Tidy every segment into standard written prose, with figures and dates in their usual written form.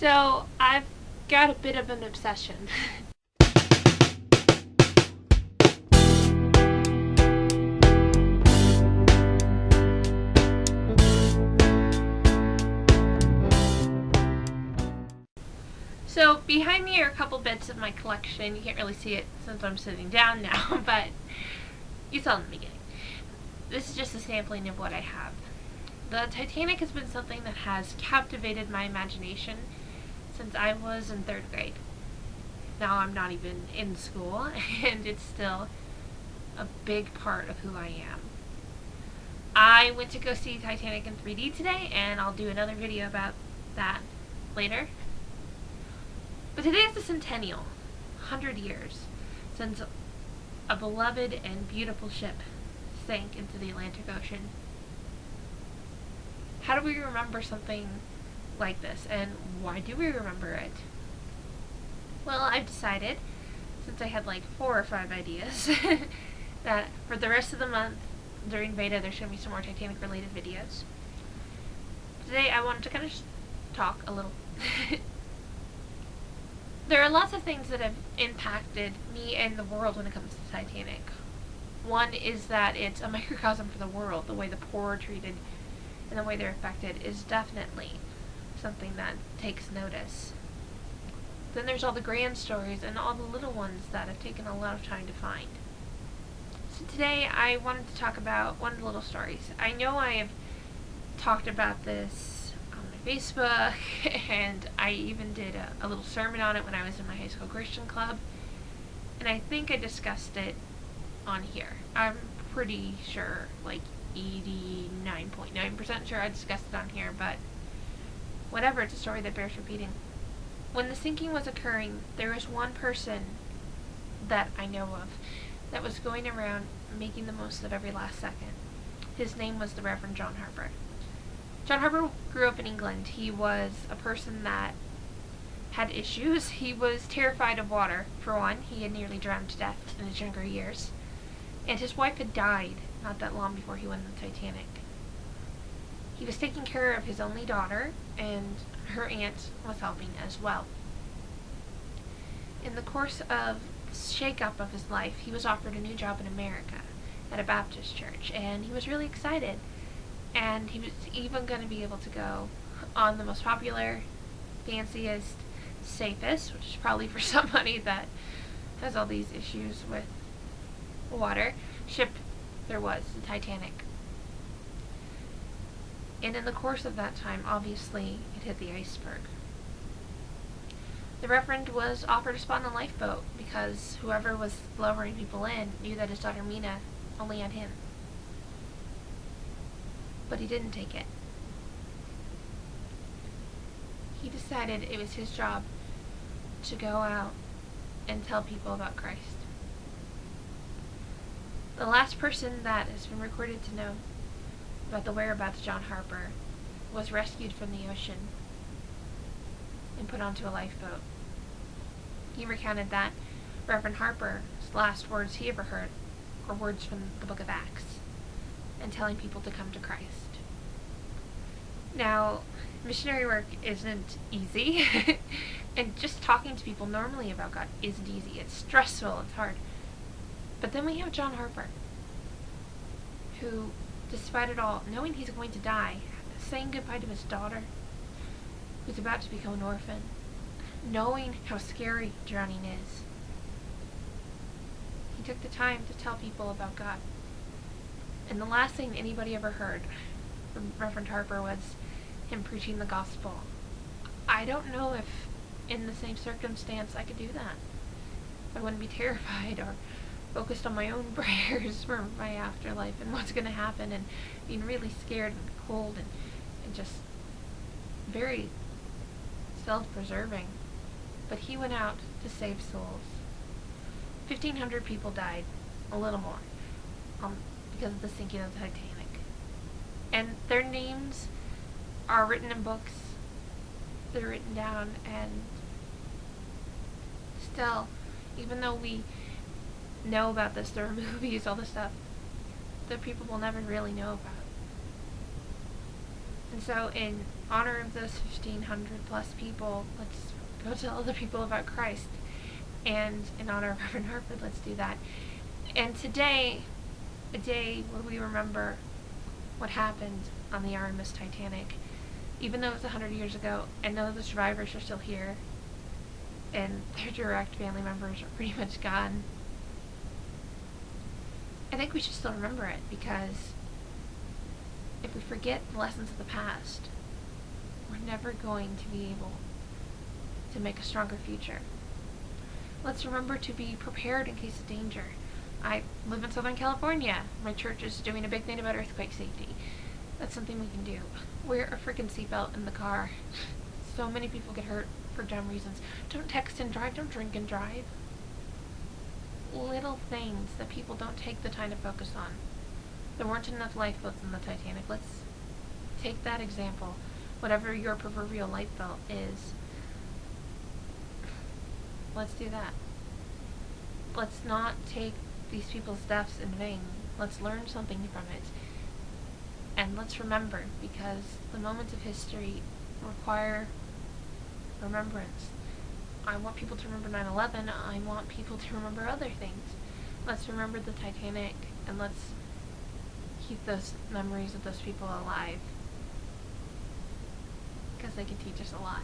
So I've got a bit of an obsession. So behind me are a couple bits of my collection. You can't really see it since I'm sitting down now, but you saw in the beginning. This is just a sampling of what I have. The Titanic has been something that has captivated my imagination since I was in 3rd grade. Now I'm not even in school, and it's still a big part of who I am. I went to go see Titanic in 3D today, and I'll do another video about that later. But today is the centennial, 100 years, since a beloved and beautiful ship sank into the Atlantic Ocean. How do we remember something like this, and why do we remember it? Well, I've decided, since I had like 4 or 5 ideas, that for the rest of the month during VEDA there's going to be some more Titanic related videos. Today I wanted to kind of talk a little. There are lots of things that have impacted me and the world when it comes to Titanic. One is that it's a microcosm for the world. The way the poor are treated and the way they're affected is definitely something that takes notice. Then there's all the grand stories and all the little ones that have taken a lot of time to find. So today I wanted to talk about one of the little stories. I know I have talked about this on my Facebook, and I even did a little sermon on it when I was in my high school Christian club, and I think I discussed it on here. I'm pretty sure, like 89.9% sure I discussed it on here, but whatever, it's a story that bears repeating. When the sinking was occurring, there was one person that I know of that was going around making the most of every last second. His name was the Reverend John Harper. John Harper grew up in England. He was a person that had issues. He was terrified of water, for one. He had nearly drowned to death in his younger years. And his wife had died not that long before he went on the Titanic. He was taking care of his only daughter, and her aunt was helping as well. In the course of the shake-up of his life, he was offered a new job in America at a Baptist church, and he was really excited. And he was even going to be able to go on the most popular, fanciest, safest, which is probably for somebody that has all these issues with water, ship there was, the Titanic. And in the course of that time, obviously, it hit the iceberg. The Reverend was offered a spot on a lifeboat because whoever was lowering people in knew that his daughter Mina only had him. But he didn't take it. He decided it was his job to go out and tell people about Christ. The last person that has been recorded to know about the whereabouts of John Harper was rescued from the ocean and put onto a lifeboat. He recounted that Reverend Harper's last words he ever heard were words from the book of Acts and telling people to come to Christ. Now, missionary work isn't easy, and just talking to people normally about God isn't easy. It's stressful, it's hard. But then we have John Harper, who, despite it all, knowing he's going to die, saying goodbye to his daughter, who's about to become an orphan, knowing how scary drowning is, he took the time to tell people about God. And the last thing anybody ever heard from Reverend Harper was him preaching the gospel. I don't know if in the same circumstance I could do that. I wouldn't be terrified or focused on my own prayers for my afterlife and what's going to happen, and being really scared and cold and just very self-preserving. But he went out to save souls. 1,500 people died, a little more, because of the sinking of the Titanic. And their names are written in books. They're written down, and still, even though we know about this, there are movies, all this stuff that people will never really know about. And And so in honor of those 1,500 plus people, let's go tell other people about Christ. And in honor of Reverend Harper, let's do that. And today, a day where we remember what happened on the RMS Titanic, even though it was 100 years ago, and none of the survivors are still here, and their direct family members are pretty much gone, I think we should still remember it, because if we forget the lessons of the past, we're never going to be able to make a stronger future. Let's remember to be prepared in case of danger. I live in Southern California. My church is doing a big thing about earthquake safety. That's something we can do. Wear a freaking seatbelt in the car. So many people get hurt for dumb reasons. Don't text and drive. Don't drink and drive. Little things that people don't take the time to focus on. There weren't enough lifeboats in the Titanic. Let's take that example. Whatever your proverbial lifebelt is, let's do that. Let's not take these people's deaths in vain. Let's learn something from it. And let's remember, because the moments of history require remembrance. I want people to remember 9/11. I want people to remember other things. Let's remember the Titanic, and let's keep those memories of those people alive, because they can teach us a lot.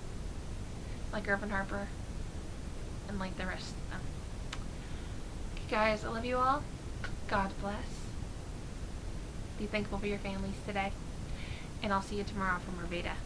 Like Reverend Harper, and like the rest of them. Guys, I love you all. God bless. Be thankful for your families today. And I'll see you tomorrow for more VEDA.